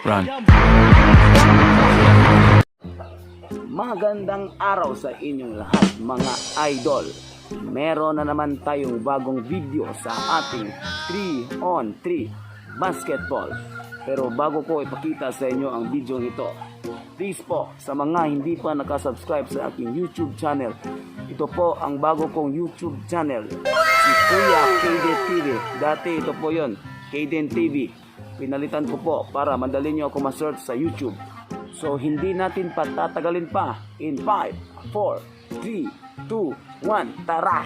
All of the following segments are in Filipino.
Run. Magandang araw sa inyong lahat mga idol. Meron na naman tayong bagong video sa ating 3-on-3 basketball. Pero bago ko ipakita sa inyo ang video ito, please po sa mga hindi pa nakasubscribe sa aking YouTube channel, ito po ang bago kong YouTube channel, si Kuya Kaden TV. Dati ito po yon, Kaden TV. Pinalitan ko po para madali nyo ako ma-search sa YouTube. So hindi natin patatagalin pa. In 5, 4, 3, 2, 1, tara!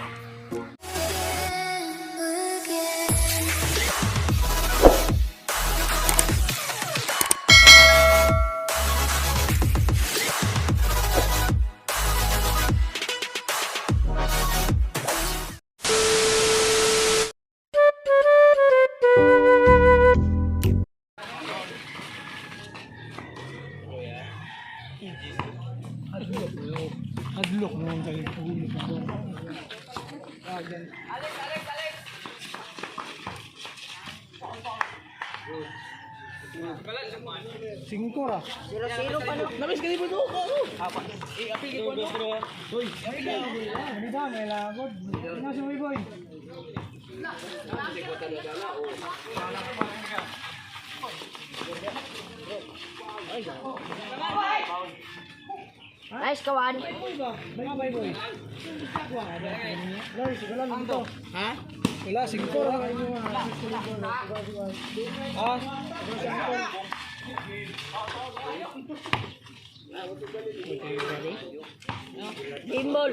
Hadlok mo ang kayo pagulog na doon. Singko ra. Silo pa no. Nabis ka di ba doon? Apa? Apil di ko no. Hoy, apil ka. Hindi ba may lagod. Ano si Boy Boy? Nice kawan. Boy Boy. Guys, wala lang to. Ha? Wala, singko ra kayo mga. Ah, Game ball.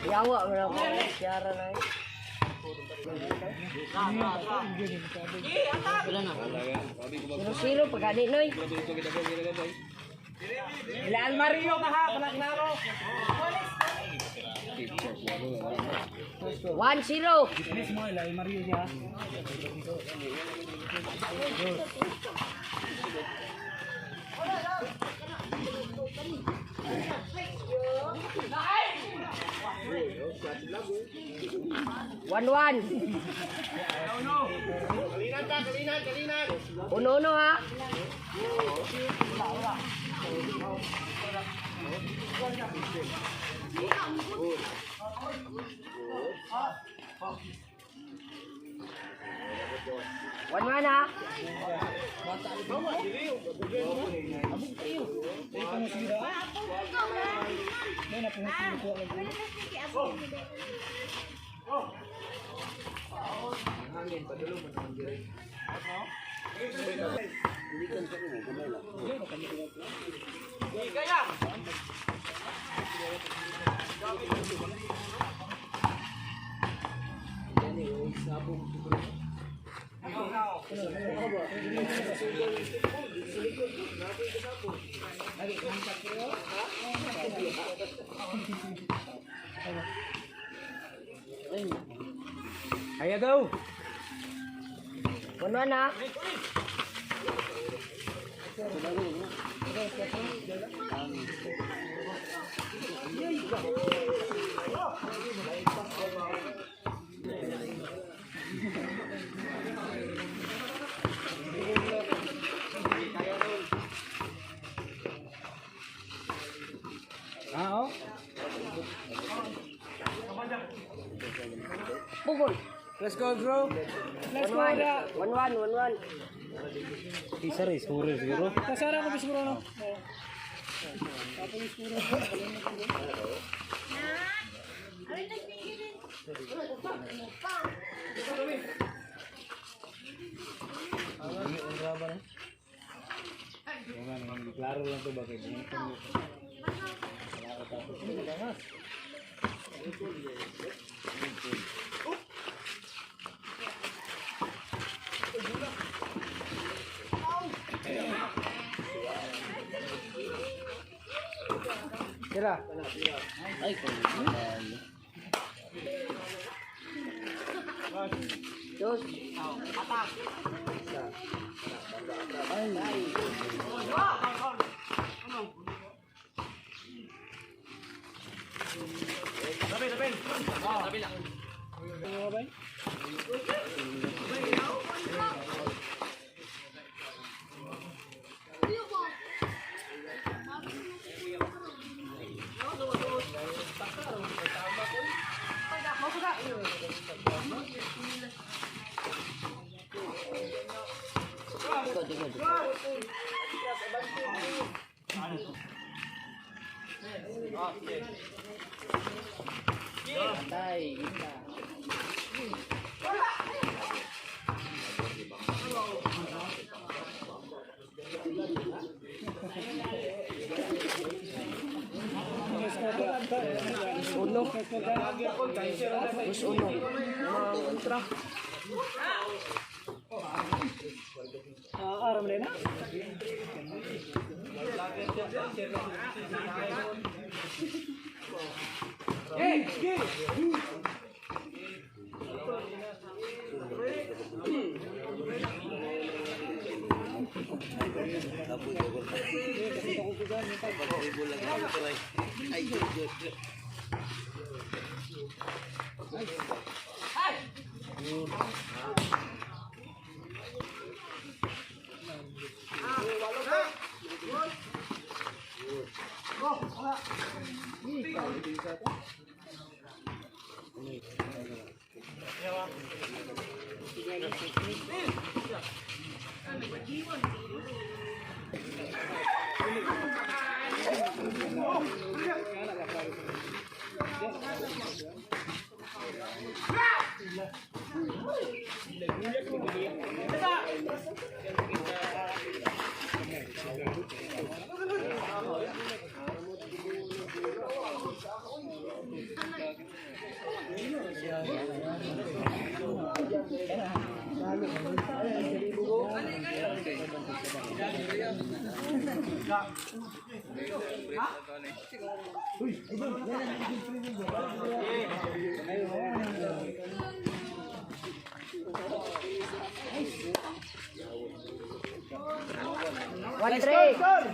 Yawa mo lang. Siara na eh. Silo pagkadi noy. Ilan Mario ka ha, panak naro. 1-0. Ini semua Ilan Mario dia. One. Uno ha. One ha. Ayo daw. One ha. Ah, oh. Pukul. Let's go, bro. Let's go. 1-1. Isa rin, siguro. Kasara ko ba siguro, no? Klaro lang to bakit. Kira. Ay, Dos. Atak. Tabi lang. Uno. Terus uno. Kontra. Aram na.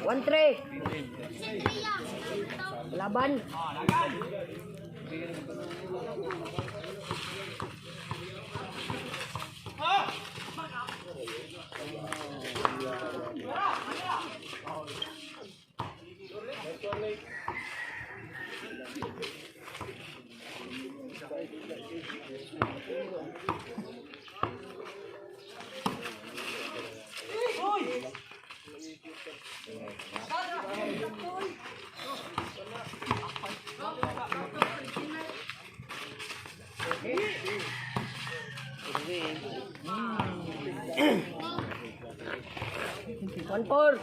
One three. Laban. One four.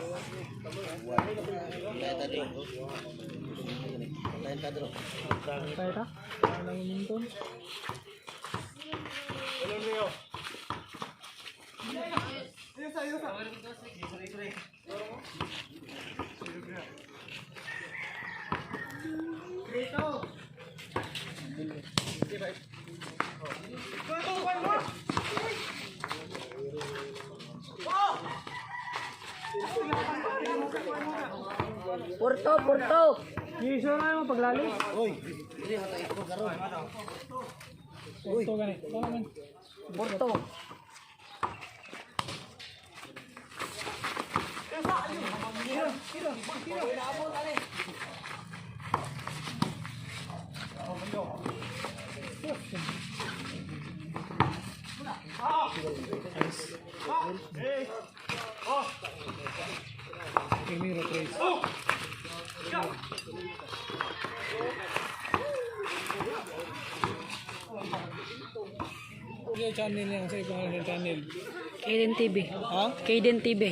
Porto. Iso na yung paglali. Porto gani. Porto. Primero tres. Yung channel yang sa ikong channel. Kaden TV. Ha? Kaden TV.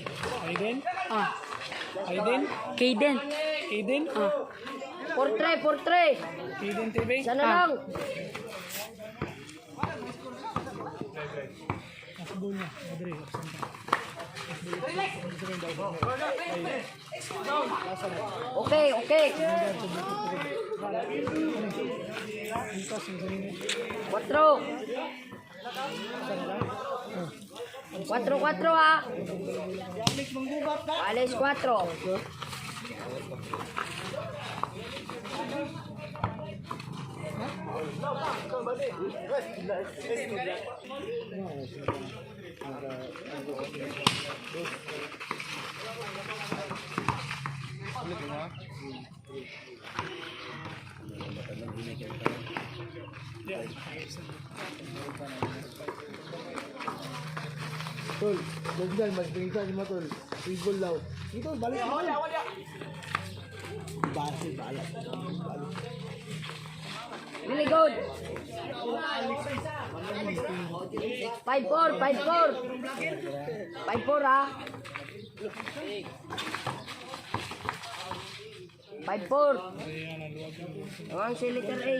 Aiden? Ah, Aiden? Kaden. Aiden? Ah, Portray. Aiden TV? Sana lang. Asbol niya. Madre. Okay. Cuatro ha. Alis 4. Tol, dagdag mas tingin mo tol. Igol daw. Dito balik mo. Base balat. Really good. 5-4, 5-4. 5-4 ha. 5-4. Ang si letter A.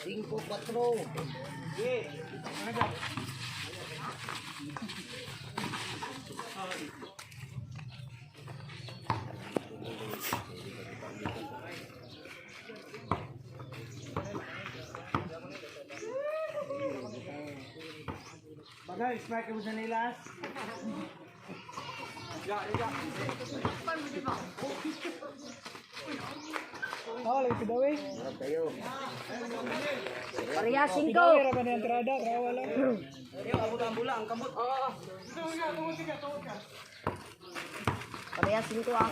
Cinco, cuatro. Bagay, strike mo sa nilas. Oh, lagi si Dawi. Pareha 5. Kira ba na entrada? Kawa lang. Pareha 5 ha.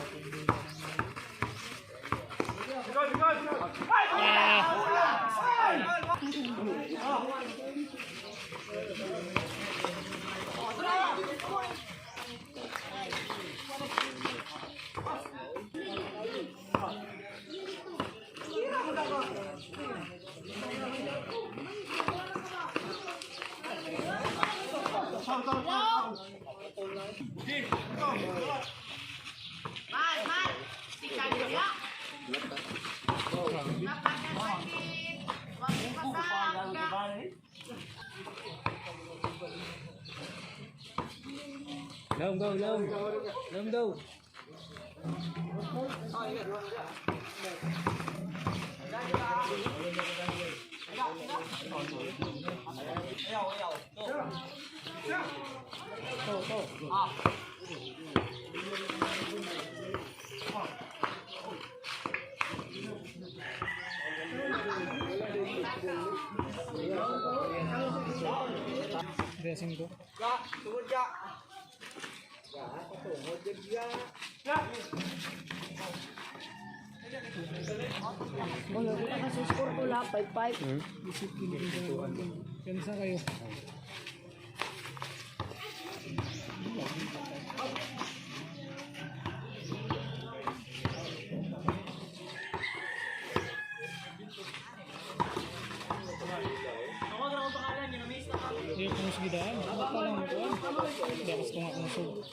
Lom go, lom. Lom go. Dressing ko. Wala ko kasi score ko lang 5-5. Kansa kayo? Hindi ko mas gidaan. Apa lang mo ko? Dapat ko nga kung sub.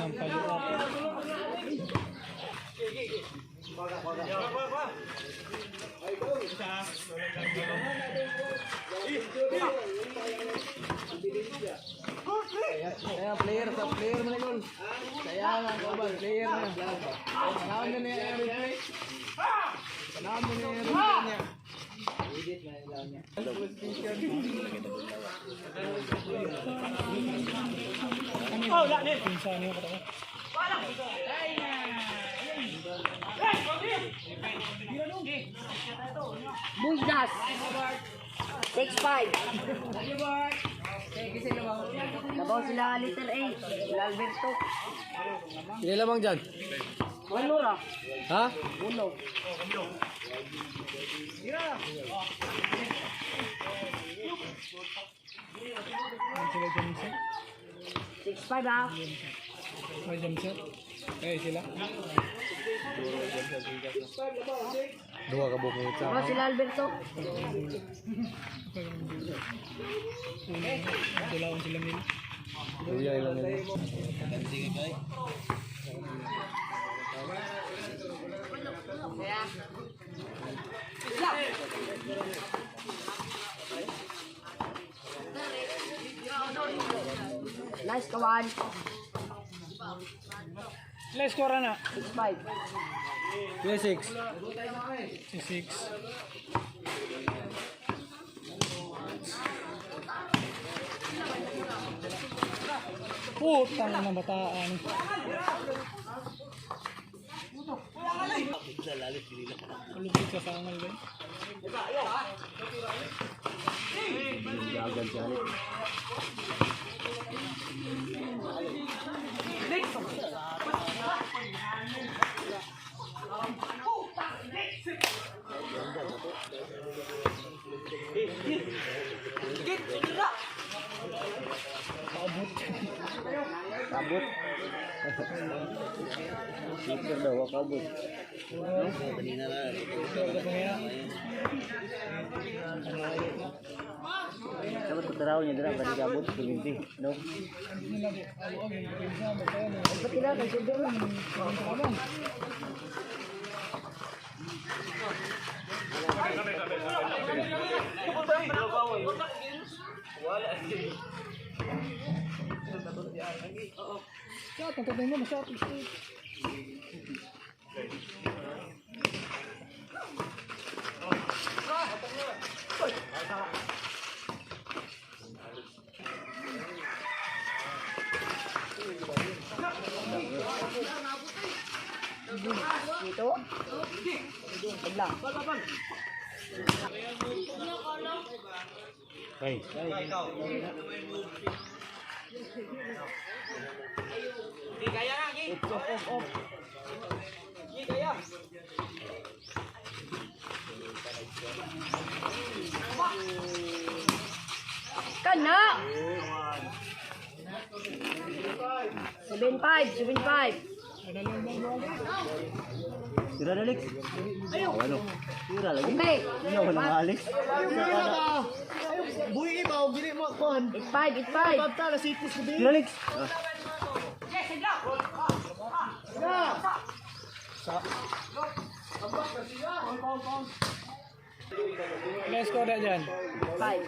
Ang palit. Saya player mana gol? Saya lang kabal player na. Kenaan na niya ang replay. Kenaan na niya ang replay niya. Edit na lang niya. Oh, la ni. Pinsa niyo kata. Buidas. 6-5. Nabaw sila letter A. Sila Alberto. Ile lamang dyan? Uno ra. Ha? Uno. Ang sila dyan set? 6-5 ha. May jam set? Eh sila? Dua ka buko ito. Nabaw sila Alberto. Dalawan sila nila. Kuya ilang nila. Nice kawan. Let's score na. 6-5. 6. 6. Putang na bataan. Kalupit sa sangal ba? Gagal siya. Kabut. Super daw, kabut. Kanina na. Dapat kutaraw niya dira balik kabut kuminti. No. Ba't kailangan? Sige mo. Shot, ang tatay mo, ma-shot. Dito. Biglang. Hey. Kana! 7-5. 7-5. Tira na, Alex. Ayaw. Ano? Tira lagi. Hindi. Ayaw ka na, Alex. Buhi ibaw, gini mo kuhan. 8-5. 8-5. Pagtala, sipos ko din. Tira, Alex. Let's score na dyan. 5. 8-5.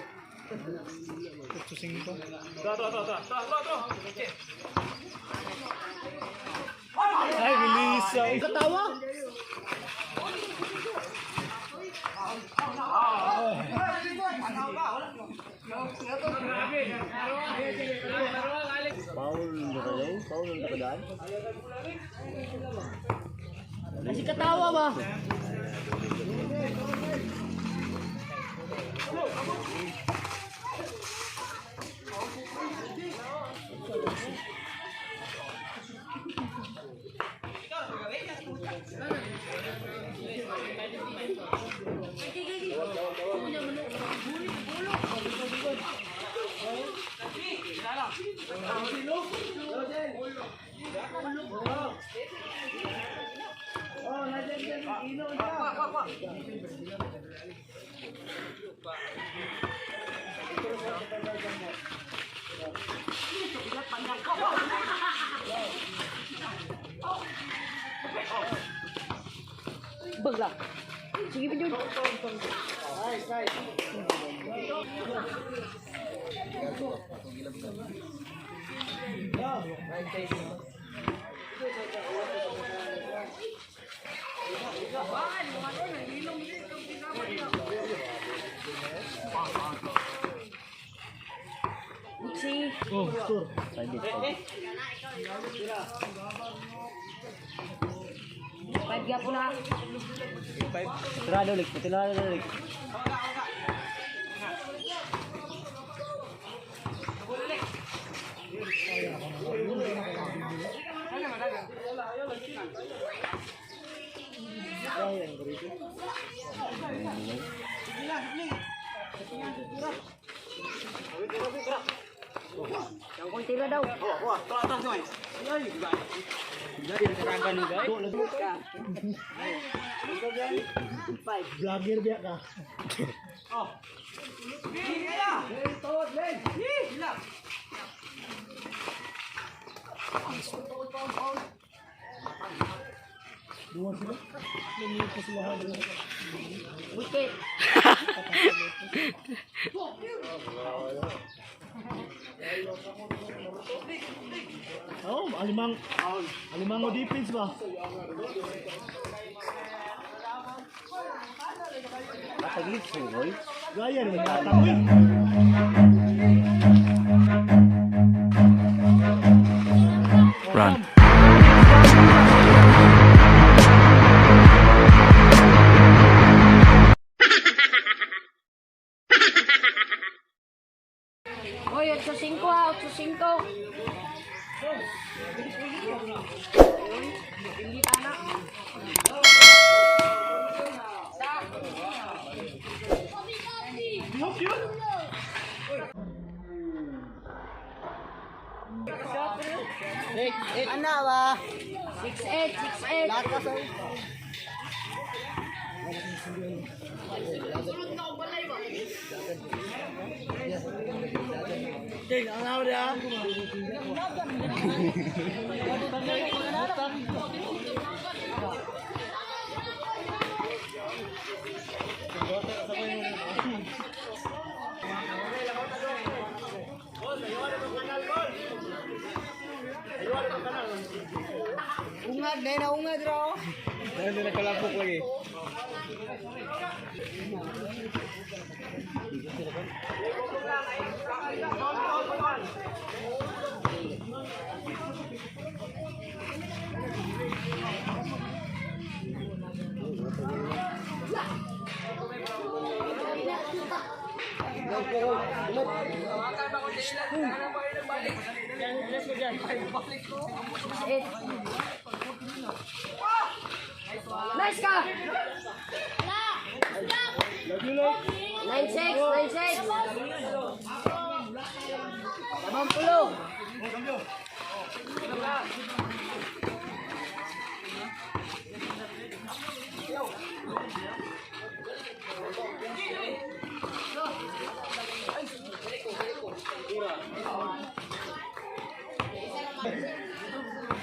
Ay, bilis. Katawa? Paul nakadaw? Paul nakadaan? Kasi katawa ba? Bagla. Sige pa dyan. Dixie. Oh, sure. Sabit. 5 gap na. Tira na, Alex. Tira na, Alex. Yang konti lah daw. Vlogger biya ka. Wicket. Oh, alimang defense ba? Mataglit sungol. Gaya rin natamoy. Run. Oy, 8-5 ha, 8-5. Hindi anak. Ano ba? 6-8, 6-8. King, ang awal ya. Ungad, na ungad raw. Hindi nakalapok lagi. Nice ka! 9-6, 9-6. 80.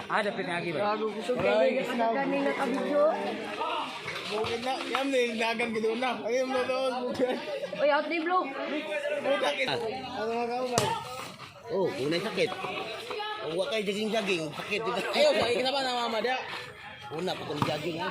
Ada pinagi ba? Kanina ka video. Bukid na, yan dagan gitu na. Ayun mo doon. Oy, out ni blue. Ano mga kaubay? Oh, unay sakit. Huwag kayo jaging-jaging, sakit dito. Ayaw, sa ikita ba na mama dia? Una pa kung jogging ha.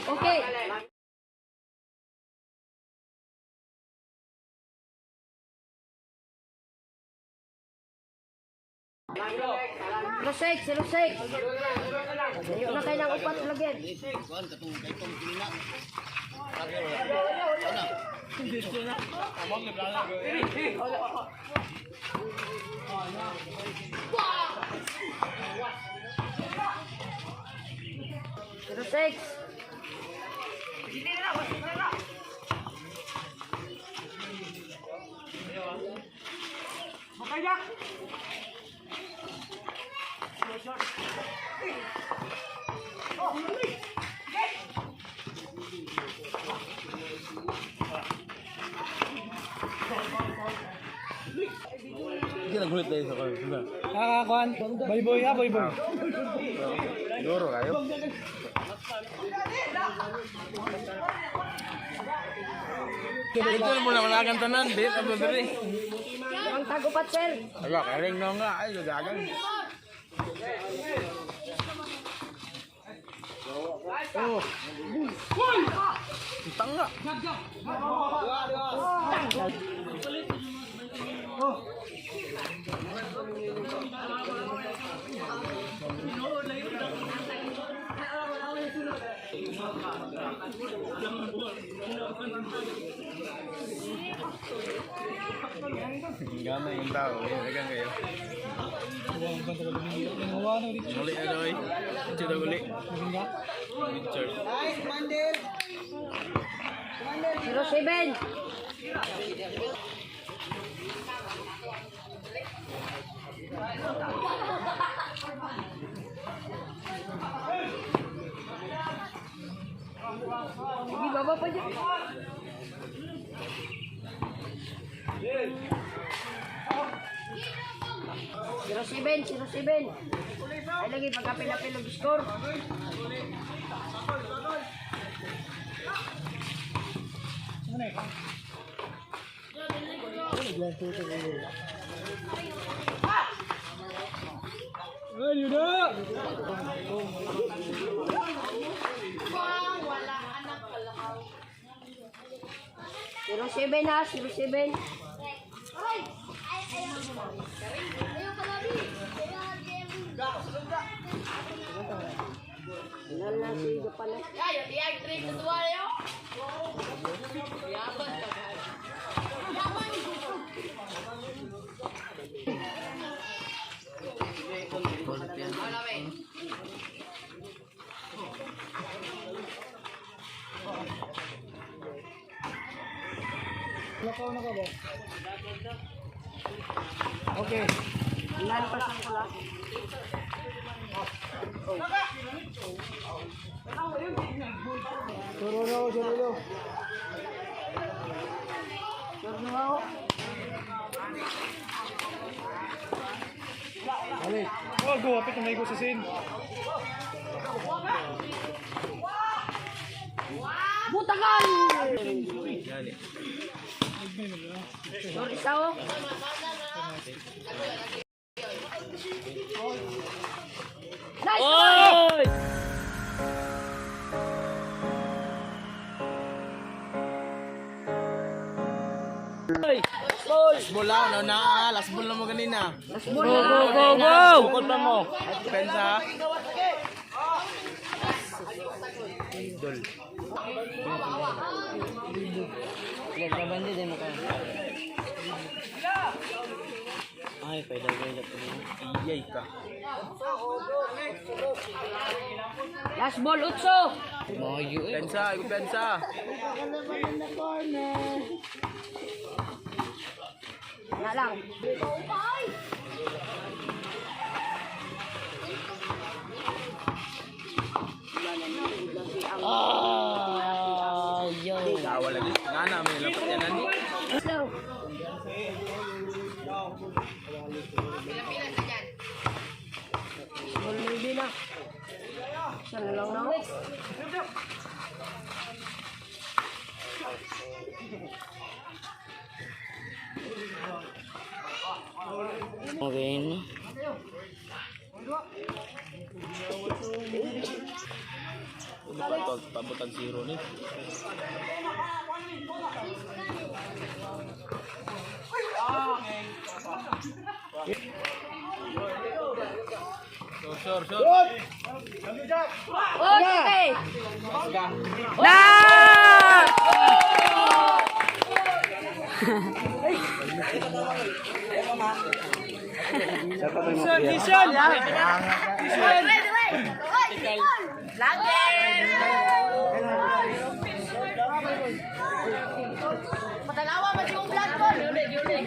Okay. Lusek, si Lusek. Ayaw na kayo ng upat lagyan. Kuan katong kay tong kilina. Si Lusek. Hindi nagulit tayo sa kuan. Kakakuan. Boy-boy ha, boy-boy. Duro kayo. Ito mo na managan tanan, dit ang diri. Ang tagupat, sir. Ala, karing no nga ay dagan. Oh. Tanga. Gana yung tao, dagan kayo. Uli adoy. Sudah uli. 07. Sige, baba pa dyan. Zero seven. Ay lagi pagkapil-apil ng score. Zero seven ha, 07. Wala na si Gapan. Okay. Ilan pa sa kula? Surulo. Turno ako. Balik. Oh, go. Apit na may go sa sin. Butakan! Sorry sa ako. Nice! Oy! Last ball lang. Last ball na mo ganina. Go! Bukod pa mo. Pensa. Ay, pwede iyay ka. Last ball, Utso! Pensa, iku pensa. Na lang. Awal lagi. Ngana may lapat yan nani. Slow. Ball maybe na. Siya na lang na. Okay. Pabutang zero ni. Sure. Okay! Patalawa mo yung vlog ko. Yuli.